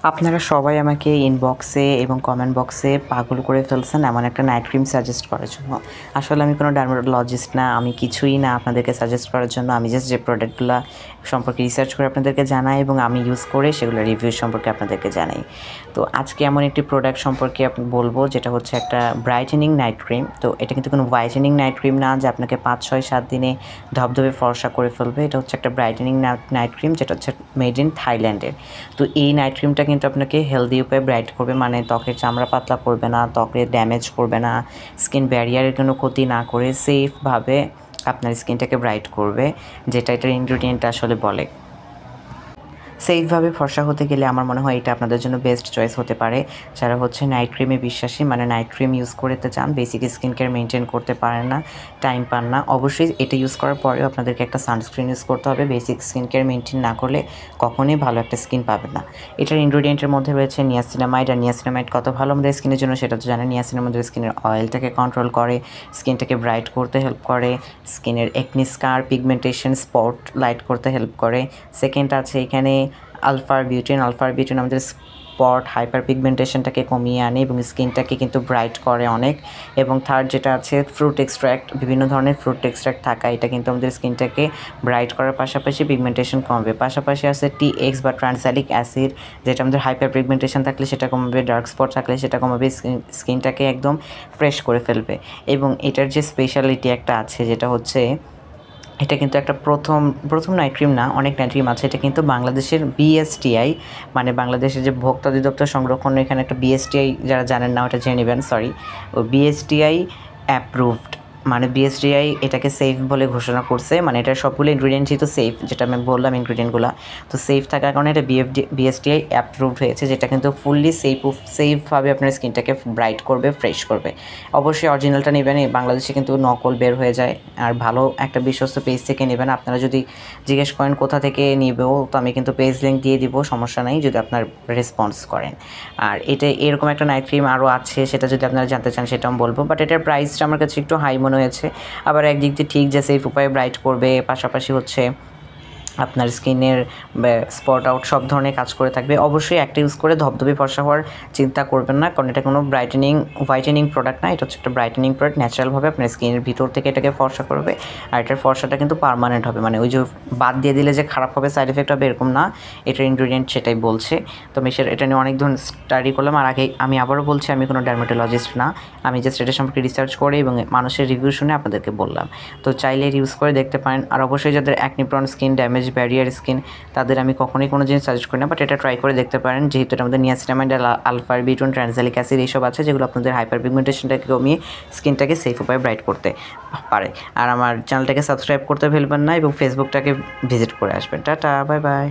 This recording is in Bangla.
আপনারা সবাই আমাকে ইনবক্সে এবং কমেন্ট বক্সে পাগল করে ফেলছেন এমন একটা নাইট ক্রিম সাজেস্ট করার জন্য। আসলে আমি কোনো ডার্মাটোলজিস্ট না, আমি কিছুই না আপনাদেরকে সাজেস্ট করার জন্য। আমি জাস্ট যে প্রোডাক্টগুলো সম্পর্কে রিসার্চ করে আপনাদেরকে জানাই এবং আমি ইউজ করে সেগুলো রিভিউ সম্পর্কে আপনাদেরকে জানাই। তো আজকে এমন একটি প্রোডাক্ট সম্পর্কে বলবো যেটা হচ্ছে একটা ব্রাইটেনিং নাইট ক্রিম। তো এটা কিন্তু কোনো হোয়াইটেনিং নাইট ক্রিম না যে আপনাকে 5-6-7 দিনে ধবধবে ফর্সা করে ফেলবে। এটা হচ্ছে একটা ব্রাইটেনিং নাইট ক্রিম যেটা হচ্ছে মেড ইন থাইল্যান্ডের। তো এই নাইট ক্রিমটা কিন্তু আপনাকে হেলদি উপায়ে ব্রাইট করবে, মানে ত্বকের চামড়া পাতলা করবে না, ত্বকের ড্যামেজ করবে না, স্কিন ব্যারিয়ারের কোনো ক্ষতি না করে সেফভাবে আপনার স্কিনটাকে ব্রাইট করবে, যেটা এটার ইনগ্রিডিয়েন্ট আসলে বলে। সেফভাবে ফর্সা হতে গেলে আমার মনে হয় এটা আপনাদের জন্য বেস্ট চয়েস হতে পারে। যারা হচ্ছে নাইট ক্রিমে বিশ্বাসী, মানে নাইট ক্রিম ইউজ করতে চান, বেসিক স্কিন কেয়ার মেনটেন করতে পারেন না, টাইম পান না, অবশ্যই এটা ইউজ করার পরেও আপনাদেরকে একটা সানস্ক্রিন ইউজ করতে হবে। বেসিক স্কিন কেয়ার মেনটেন না করলে কখনোই ভালো একটা স্কিন পাবেন না। এটার ইনগ্রিডিয়েন্টের মধ্যে রয়েছে নিয়াসিনামাইড। আর নিয়াসিনামাইড কত ভালো আমাদের স্কিনের জন্য সেটা তো জানেন। নিয়াসিনামাইড আমাদের স্কিনের অয়েলটাকে কন্ট্রোল করে, স্কিনটাকে ব্রাইট করতে হেল্প করে, স্কিনের একনি স্কার, পিগমেন্টেশন, স্পট লাইট করতে হেল্প করে। সেকেন্ড আছে এখানে আলফা বিউটিন। আমাদের স্পট হাইপার পিগমেন্টেশনটাকে কমিয়ে আনে এবং স্কিনটাকে কিন্তু ব্রাইট করে অনেক। এবং থার্ড যেটা আছে ফ্রুট এক্সট্র্যাক্ট, বিভিন্ন ধরনের ফ্রুট এক্সট্র্যাক্ট থাকা, এটা কিন্তু আমাদের স্কিনটাকে ব্রাইট করার পাশাপাশি পিগমেন্টেশন কমবে। পাশাপাশি আছে TX বা ট্রান্সালিক অ্যাসিড, যেটা আমাদের হাইপার পিগমেন্টেশন থাকলে সেটা কমাবে, ডার্ক স্পট থাকলে সেটা কমাবে, স্কিনটাকে একদম ফ্রেশ করে ফেলবে। এবং এটার যে স্পেশালিটি একটা আছে যেটা হচ্ছে এটা কিন্তু একটা প্রথম নাইট ক্রিম না, অনেক নাইট ক্রিম আছে। এটা কিন্তু বাংলাদেশের BSTI, মানে বাংলাদেশের যে ভোক্তা অধিদপ্তর সংরক্ষণ, এখানে একটা BSTI, যারা জানেন না ওটা জেনে নেবেন, সরি, ও BSTI অ্যাপ্রুভড, মানে BSTI এটাকে সেফ বলে ঘোষণা করছে। মানে এটার সবগুলো ইনগ্রিডিয়েন্টই তো সেফ, যেটা আমি বললাম ইনগ্রিডিয়েন্টগুলো তো সেফ থাকার কারণে এটা BSTI অ্যাপ্রুভড হয়েছে, যেটা কিন্তু ফুললি সেফভাবে আপনার স্কিনটাকে ব্রাইট করবে, ফ্রেশ করবে। অবশ্যই অরিজিনালটা নেবেন, বাংলাদেশে কিন্তু নকল বের হয়ে যায়। আর ভালো একটা বিশ্বস্ত পেজ থেকে নেবেন। আপনারা যদি জিজ্ঞেস করেন কোথা থেকে নিবেও, তো আমি কিন্তু পেজ লিঙ্ক দিয়ে দিব, সমস্যা নাই, যদি আপনার রেসপন্স করেন। আর এটা এরকম একটা নাইট ক্রিম আরও আছে, সেটা যদি আপনারা জানতে চান সেটাও বলবো, বাট এটার প্রাইসটা আমার কাছে একটু হাই মনে হয়েছে। আবার একদিক দিয়ে ঠিক যে সেফ উপায়ে ব্রাইট করবে, পাশাপাশি হচ্ছে আপনার স্কিনের স্পট আউট সব ধরনের কাজ করে থাকবে। অবশ্যই একটা ইউজ করে ধবধবে ফর্সা হওয়ার চিন্তা করবেন না, কারণ এটা কোনো হোয়াইটেনিং প্রোডাক্ট না, এটা হচ্ছে একটা ব্রাইটেনিং প্রোডাক্ট। ন্যাচারালভাবে আপনার স্কিনের ভিতর থেকে এটাকে ফর্সা করবে। আর এটার ফর্সাটা কিন্তু পার্মানেন্ট হবে, মানে ওই যে বাদ দিয়ে দিলে যে খারাপ হবে, সাইড এফেক্ট হবে, এরকম না। এটার ইনগ্রিডিয়েন্ট সেটাই বলছে। তো আমি এটা নিয়ে অনেক ধরনের স্টাডি করলাম। আর আগে আমি আবারও বলছি, আমি কোনো ডার্মাটোলজিস্ট না, আমি জাস্ট এটা সম্পর্কে রিসার্চ করে এবং মানুষের রিভিউ শুনে আপনাদেরকে বললাম। তো চাইলে ইউজ করে দেখতে পারেন। আর অবশ্যই যাদের acne prawn skin, damage barrier skin, তাদের আমি কখনোই কোনো জিনিস সাজেস্ট করি না, বাট এটা ট্রাই করে দেখতে পারেন, যেহেতু এটা আমাদের নিয়াসিনামাইড, আলফা বিউটিন, ট্রান্সালিক অ্যাসিড এইসব আছে, যেগুলো আপনাদের হাইপার পিগমেন্টেশনটাকে কমিয়ে স্কিনটাকে সেফ উপায়ে ব্রাইট করতে পারে। আর আমার চ্যানেলটাকে সাবস্ক্রাইব করতে ভুলবেন না এবং ফেসবুকটাকে ভিজিট করে আসবেন। Tata, bye bye.